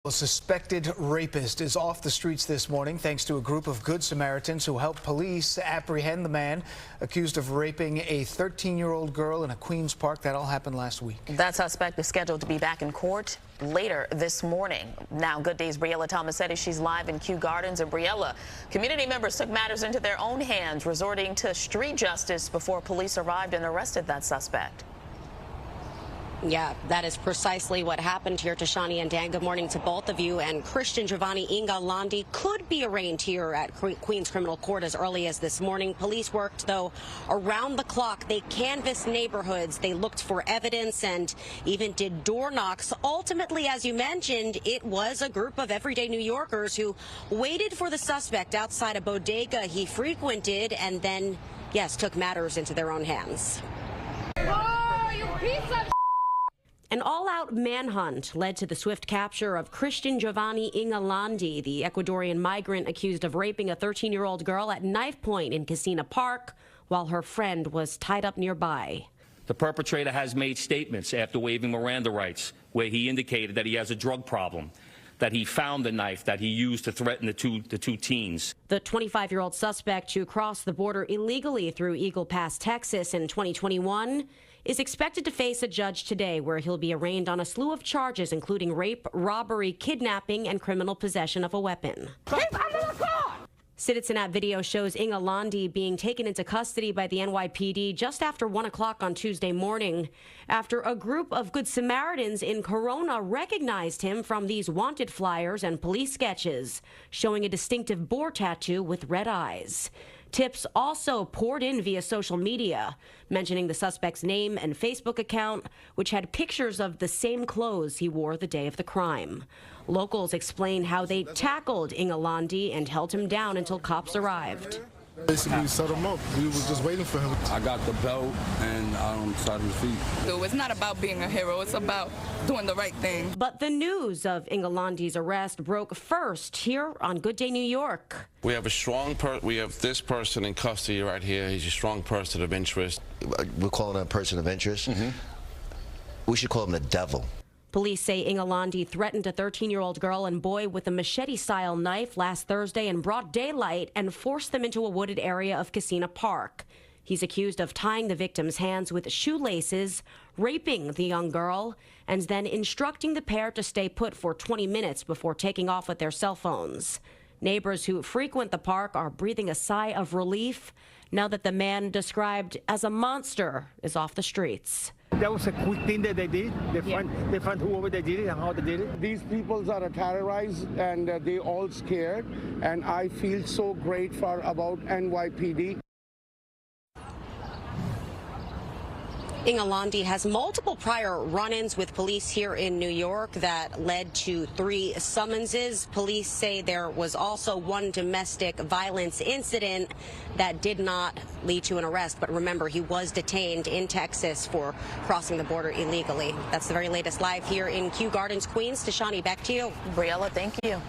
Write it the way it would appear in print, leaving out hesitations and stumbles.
A suspected rapist is off the streets this morning thanks to a group of Good Samaritans who helped police apprehend the man accused of raping a 13-year-old girl in a Queens Park. That all happened last week. That suspect is scheduled to be back in court later this morning. Now, Good Day's Briella Tomasetti, she's live in Kew Gardens. And Briella, community members took matters into their own hands, resorting to street justice before police arrived and arrested that suspect. Yeah, that is precisely what happened here. Tashani and Dan, good morning to both of you. And Christian Giovanni Ingalandi could be arraigned here at Queens Criminal Court as early as this morning. Police worked, though, around the clock. They canvassed neighborhoods. They looked for evidence and even did door knocks. Ultimately, as you mentioned, it was a group of everyday New Yorkers who waited for the suspect outside a bodega he frequented and then, yes, took matters into their own hands. Oh, you piece of An all-out manhunt led to the swift capture of Christian Giovanni Ingalandi, the Ecuadorian migrant accused of raping a 13-year-old girl at knife point in Kissena Park while her friend was tied up nearby. The perpetrator has made statements after waiving Miranda rights where he indicated that he has a drug problem, that he found the knife that he used to threaten the two teens. The 25-year-old suspect who crossed the border illegally through Eagle Pass, Texas in 2021 is expected to face a judge today where he'll be arraigned on a slew of charges including rape, robbery, kidnapping, and criminal possession of a weapon. Citizen app video shows Ingalandi being taken into custody by the NYPD just after 1 o'clock on Tuesday morning after a group of Good Samaritans in Corona recognized him from these wanted flyers and police sketches showing a distinctive boar tattoo with red eyes. Tips also poured in via social media, mentioning the suspect's name and Facebook account, which had pictures of the same clothes he wore the day of the crime. Locals explain how they tackled Ingalandi and held him down until cops arrived. Basically set him up. We were just waiting for him. I got the belt and started his feet. So it's not about being a hero, it's about doing the right thing. But the news of Ingalandi's arrest broke first here on Good Day New York. We have we have this person in custody right here. He's a strong person of interest. We're calling him a person of interest. We should call him the devil. Police say Ingalandi threatened a 13-year-old girl and boy with a machete-style knife last Thursday in broad daylight and forced them into a wooded area of Kissena Park. He's accused of tying the victim's hands with shoelaces, raping the young girl, and then instructing the pair to stay put for 20 minutes before taking off with their cell phones. Neighbors who frequent the park are breathing a sigh of relief now that the man described as a monster is off the streets. That was a quick thing that they did. They found whoever they did it and how they did it. These people are terrorized and they all scared. And I feel so grateful about NYPD. Ingalandi has multiple prior run-ins with police here in New York that led to 3 summonses. Police say there was also one domestic violence incident that did not lead to an arrest. But remember, he was detained in Texas for crossing the border illegally. That's the very latest live here in Kew Gardens, Queens. Tashani, back to you. Briella, thank you.